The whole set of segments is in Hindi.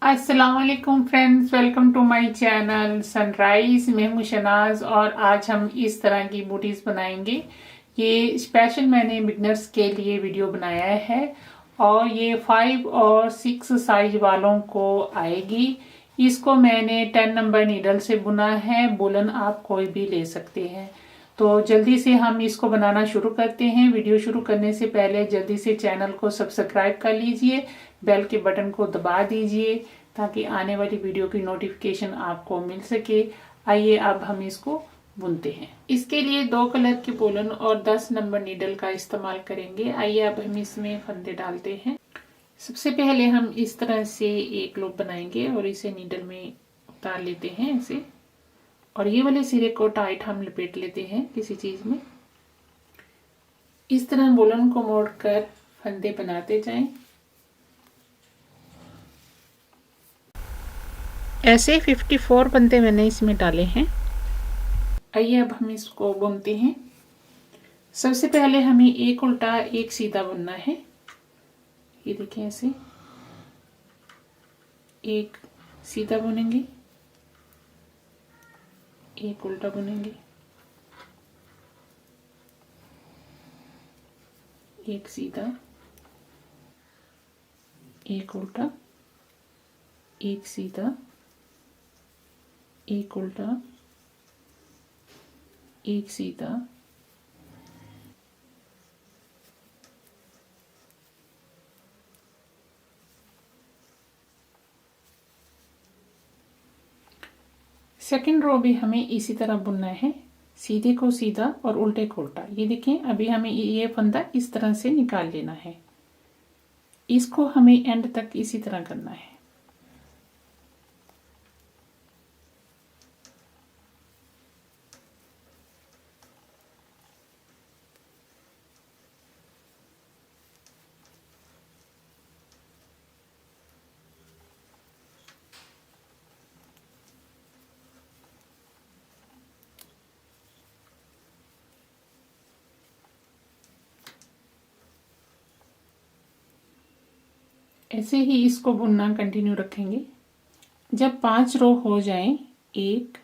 अस्सलाम वालेकुम friends, welcome to my channel Sunrise. मैं हूं शनाज और आज हम इस तरह की बूटीज बनाएंगे। ये स्पेशल मैंने बिगनर्स के लिए वीडियो बनाया है और ये 5 और 6 साइज वालों को आएगी। इसको मैंने 10 नंबर नीडल से बुना है। वूलन आप कोई भी ले सकते हैं। तो जल्दी से हम इसको बनाना शुरू करते हैं। वीडियो शुरू करने से पहले जल्दी से चैनल को सब्सक्राइब कर लीजिए, बेल के बटन को दबा दीजिए ताकि आने वाली वीडियो की नोटिफिकेशन आपको मिल सके। आइए अब हम इसको बुनते हैं। इसके लिए 2 कलर के वूलन और 10 नंबर नीडल का इस्तेमाल करेंगे। आइए अब हम इसमें फंदे डालते हैं। सबसे पहले हम इस तरह से एक लूप बनाएंगे और इसे नीडल में उतार लेते हैं ऐसे, और ये वाले सिरे को टाइट हम लपेट लेते हैं किसी चीज में। इस तरह वूलन को मोड़कर फंदे बनाते जाएं। ऐसे 54 फंदे मैंने इसमें डाले हैं। आइए अब हम इसको बुनते हैं। सबसे पहले हमें एक उल्टा एक सीधा बुनना है। ये देखिए, ऐसे एक सीधा बुनेंगे, एक उल्टा बुनेंगे, एक सीधा, एक उल्टा, एक सीधा, एक उल्टा, एक सीधा, सेकेंड रो भी हमें इसी तरह बुनना है। सीधे को सीधा और उल्टे को उल्टा। ये देखें, अभी हमें ये फंदा इस तरह से निकाल लेना है। इसको हमें एंड तक इसी तरह करना है। ऐसे ही इसको बुनना कंटिन्यू रखेंगे। जब 5 रो हो जाएं, 1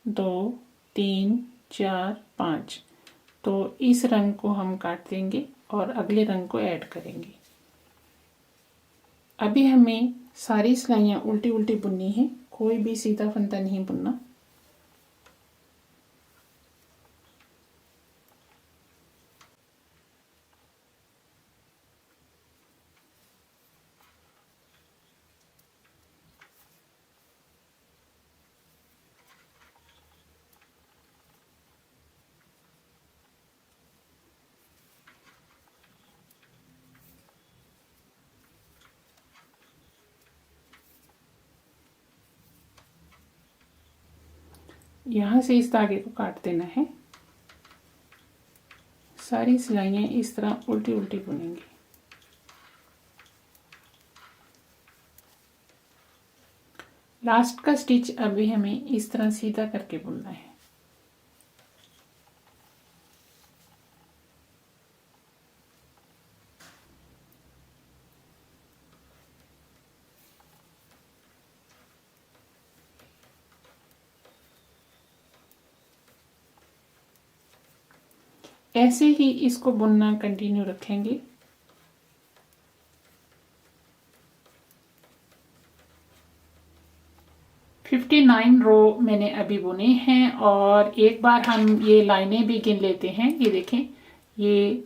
2 3 4 5, तो इस रंग को हम काट देंगे और अगले रंग को ऐड करेंगे। अभी हमें सारी सिलाइयाँ उल्टी उल्टी बुननी है, कोई भी सीधा फंदा नहीं बुनना। यहाँ से इस धागे को काट देना है। सारी सिलाइयाँ इस तरह उल्टी उल्टी बुनेंगे। लास्ट का स्टिच अभी हमें इस तरह सीधा करके बुनना है। ऐसे ही इसको बुनना कंटिन्यू रखेंगे। फिफ्टी 59 रो मैंने अभी बुने हैं और एक बार हम ये लाइनें भी गिन लेते हैं। ये देखें, ये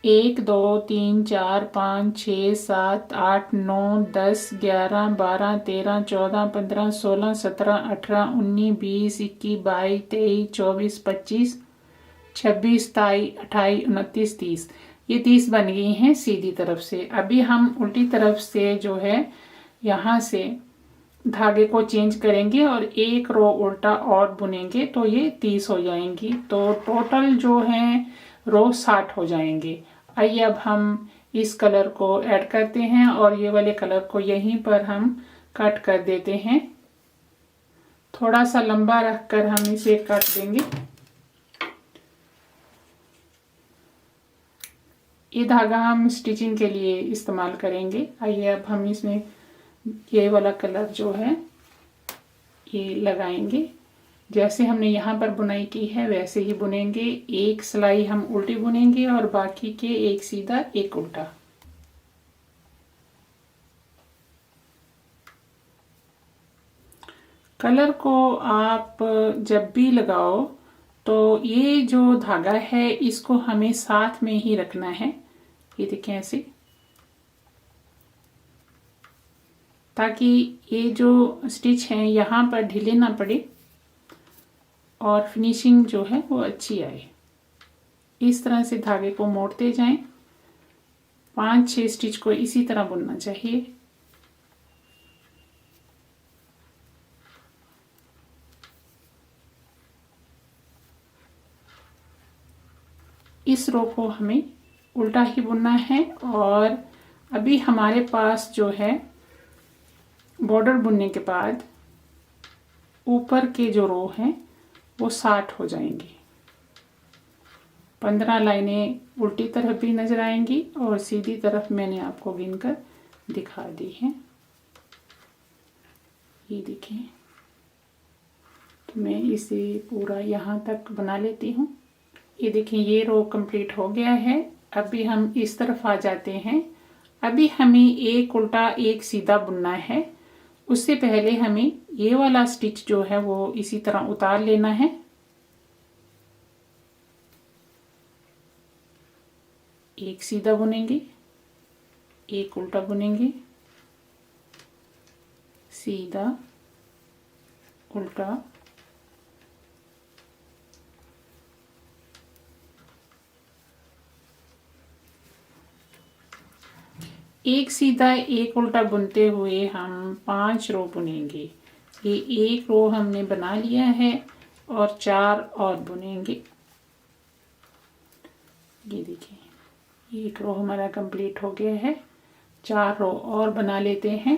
1 2 3 4 5 6 7 8 9 10 11 12 13 14 15 16 17 18 19 20 21 22 23 24 25 26 27 28 29 30। ये 30 बन गई हैं सीधी तरफ से। अभी हम उल्टी तरफ से जो है यहाँ से धागे को चेंज करेंगे और एक रो उल्टा और बुनेंगे तो ये 30 हो जाएंगी। तो टोटल जो है रो 60 हो जाएंगे। आइए अब हम इस कलर को ऐड करते हैं और ये वाले कलर को यहीं पर हम कट कर देते हैं। थोड़ा सा लंबा रखकर हम इसे कट देंगे। ये धागा हम स्टिचिंग के लिए इस्तेमाल करेंगे। आइए अब हम इसमें ये वाला कलर जो है ये लगाएंगे। जैसे हमने यहाँ पर बुनाई की है वैसे ही बुनेंगे। एक सिलाई हम उल्टी बुनेंगे और बाकी के एक सीधा एक उल्टा। कलर को आप जब भी लगाओ तो ये जो धागा है इसको हमें साथ में ही रखना है। ये देखें ऐसे, ताकि ये जो स्टिच है यहाँ पर ढीले ना पड़े और फिनिशिंग जो है वो अच्छी आए। इस तरह से धागे को मोड़ते जाएं। 5-6 स्टिच को इसी तरह बुनना चाहिए। इस रो को हमें उल्टा ही बुनना है। और अभी हमारे पास जो है बॉर्डर बुनने के बाद ऊपर के जो रो हैं वो 60 हो जाएंगी। 15 लाइनें उल्टी तरफ भी नजर आएंगी और सीधी तरफ मैंने आपको गिनकर दिखा दी है। ये देखें, तो मैं इसे पूरा यहाँ तक बना लेती हूँ। ये देखें, ये रो कंप्लीट हो गया है। अभी हम इस तरफ आ जाते हैं। अभी हमें एक उल्टा एक सीधा बुनना है। उससे पहले हमें ये वाला स्टिच जो है वो इसी तरह उतार लेना है। एक सीधा बुनेंगे, एक उल्टा बुनेंगे, सीधा, उल्टा, एक सीधा एक उल्टा बुनते हुए हम 5 रो बुनेंगे। ये एक रो हमने बना लिया है और 4 और बुनेंगे। ये देखिए, एक रो हमारा कंप्लीट हो गया है। 4 रो और बना लेते हैं।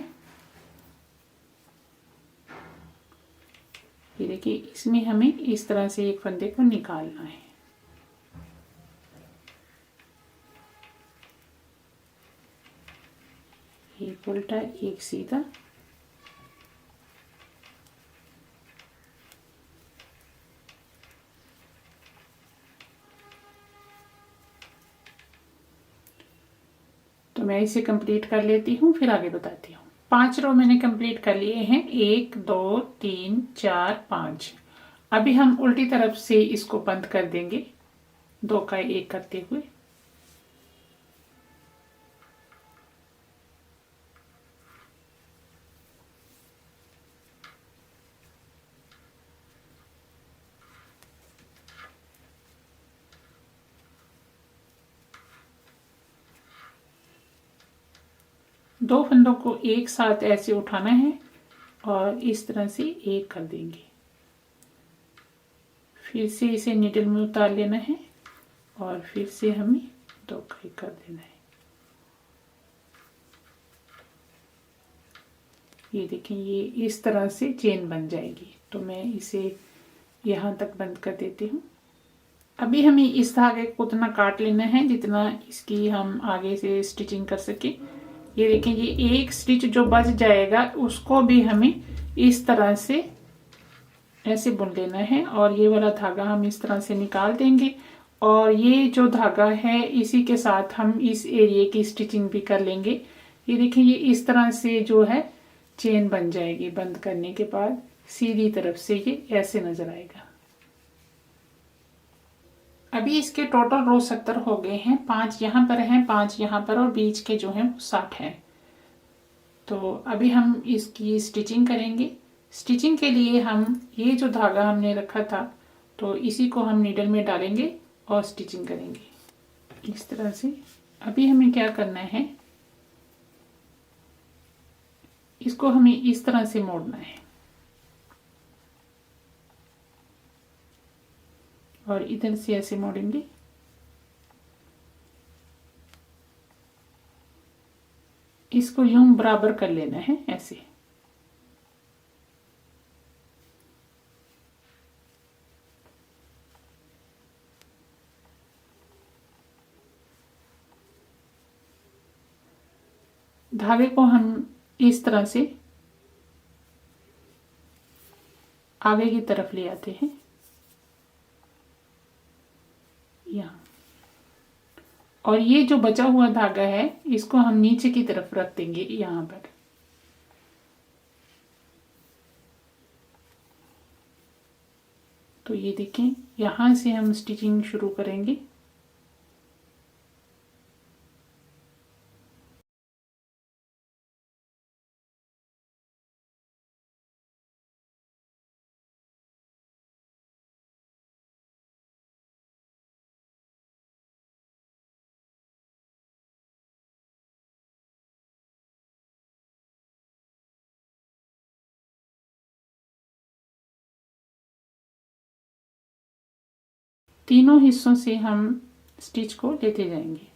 ये देखिए, इसमें हमें इस तरह से एक फंदे को निकालना है। एक उल्टा एक सीधा, तो मैं इसे कंप्लीट कर लेती हूँ, फिर आगे बताती हूँ। 5 रो मैंने कंप्लीट कर लिए हैं। 1 2 3 4 5। अभी हम उल्टी तरफ से इसको बंद कर देंगे 2 का 1 करते हुए। दो फंदों को एक साथ ऐसे उठाना है और इस तरह से एक कर देंगे। फिर से इसे नीडल में उतार लेना है और फिर से हमें 2 का 1 कर देना है। ये देखें, ये इस तरह से चेन बन जाएगी। तो मैं इसे यहाँ तक बंद कर देती हूँ। अभी हमें इस धागे को उतना काट लेना है जितना इसकी हम आगे से स्टिचिंग कर सके। ये देखें, ये एक स्टिच जो बच जाएगा उसको भी हमें इस तरह से ऐसे बुन लेना है और ये वाला धागा हम इस तरह से निकाल देंगे। और ये जो धागा है इसी के साथ हम इस एरिया की स्टिचिंग भी कर लेंगे। ये देखिए, ये इस तरह से जो है चेन बन जाएगी। बंद करने के बाद सीधी तरफ से ये ऐसे नजर आएगा। अभी इसके टोटल रो 70 हो गए हैं। 5 यहाँ पर हैं, 5 यहाँ पर और बीच के जो हैं 60 हैं। तो अभी हम इसकी स्टिचिंग करेंगे। स्टिचिंग के लिए हम ये जो धागा हमने रखा था तो इसी को हम नीडल में डालेंगे और स्टिचिंग करेंगे इस तरह से। अभी हमें क्या करना है, इसको हमें इस तरह से मोड़ना है और इधर से ऐसे मोड़ेंगे। इसको यूं बराबर कर लेना है ऐसे। धागे को हम इस तरह से आगे की तरफ ले आते हैं यहाँ। और ये जो बचा हुआ धागा है इसको हम नीचे की तरफ रख देंगे यहाँ पर। तो ये देखें, यहाँ से हम स्टिचिंग शुरू करेंगे। तीनों हिस्सों से हम स्टिच को लेते जाएंगे।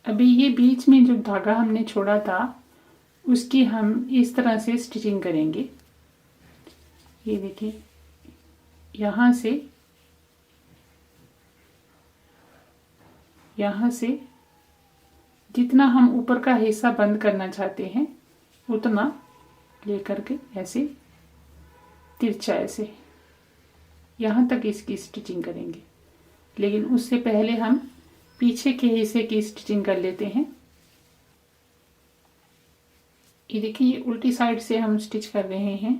अभी ये बीच में जो धागा हमने छोड़ा था उसकी हम इस तरह से स्टिचिंग करेंगे। ये देखिए, यहाँ से जितना हम ऊपर का हिस्सा बंद करना चाहते हैं उतना लेकर के ऐसे तिरछा ऐसे यहाँ तक इसकी स्टिचिंग करेंगे। लेकिन उससे पहले हम पीछे के हिस्से की स्टिचिंग कर लेते हैं। ये देखिए, ये उल्टी साइड से हम स्टिच कर रहे हैं।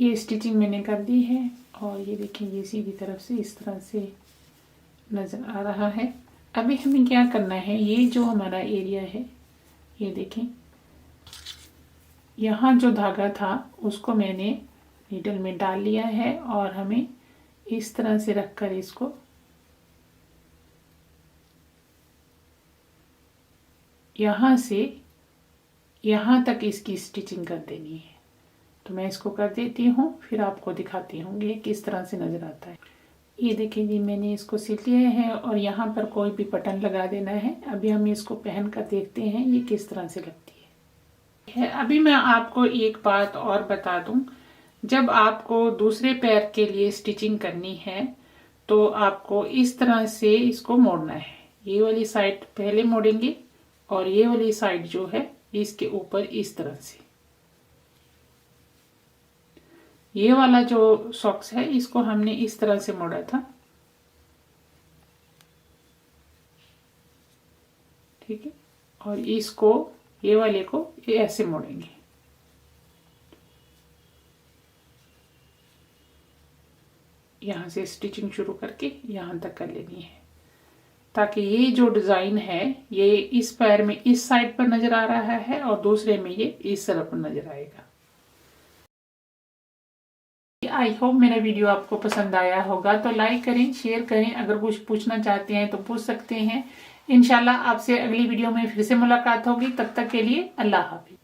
ये स्टिचिंग मैंने कर दी है और ये देखिए ये सीधी तरफ से इस तरह से नज़र आ रहा है। अभी हमें क्या करना है, ये जो हमारा एरिया है ये देखें, यहाँ जो धागा था उसको मैंने नीडल में डाल लिया है और हमें इस तरह से रखकर इसको यहाँ से यहाँ तक इसकी स्टिचिंग कर देनी है। तो मैं इसको कर देती हूँ, फिर आपको दिखाती हूँ ये किस तरह से नज़र आता है। ये देखिए जी मैंने इसको सिल लिया है और यहाँ पर कोई भी बटन लगा देना है। अभी हम इसको पहन कर देखते हैं ये किस तरह से लगती है। अभी मैं आपको एक बात और बता दूं, जब आपको दूसरे पैर के लिए स्टिचिंग करनी है तो आपको इस तरह से इसको मोड़ना है। ये वाली साइड पहले मोड़ेंगे और ये वाली साइड जो है इसके ऊपर इस तरह से। ये वाला जो सॉक्स है इसको हमने इस तरह से मोड़ा था, ठीक है, और इसको ये वाले को ये ऐसे मोड़ेंगे। यहाँ से स्टिचिंग शुरू करके यहाँ तक कर लेनी है ताकि ये जो डिजाइन है ये इस पैर में इस साइड पर नजर आ रहा है और दूसरे में ये इस तरफ नजर आएगा। आई होप मेरा वीडियो आपको पसंद आया होगा, तो लाइक करें, शेयर करें। अगर कुछ पूछना चाहते हैं तो पूछ सकते हैं। इंशाल्लाह आपसे अगली वीडियो में फिर से मुलाकात होगी। तब तक के लिए अल्लाह हाफिज।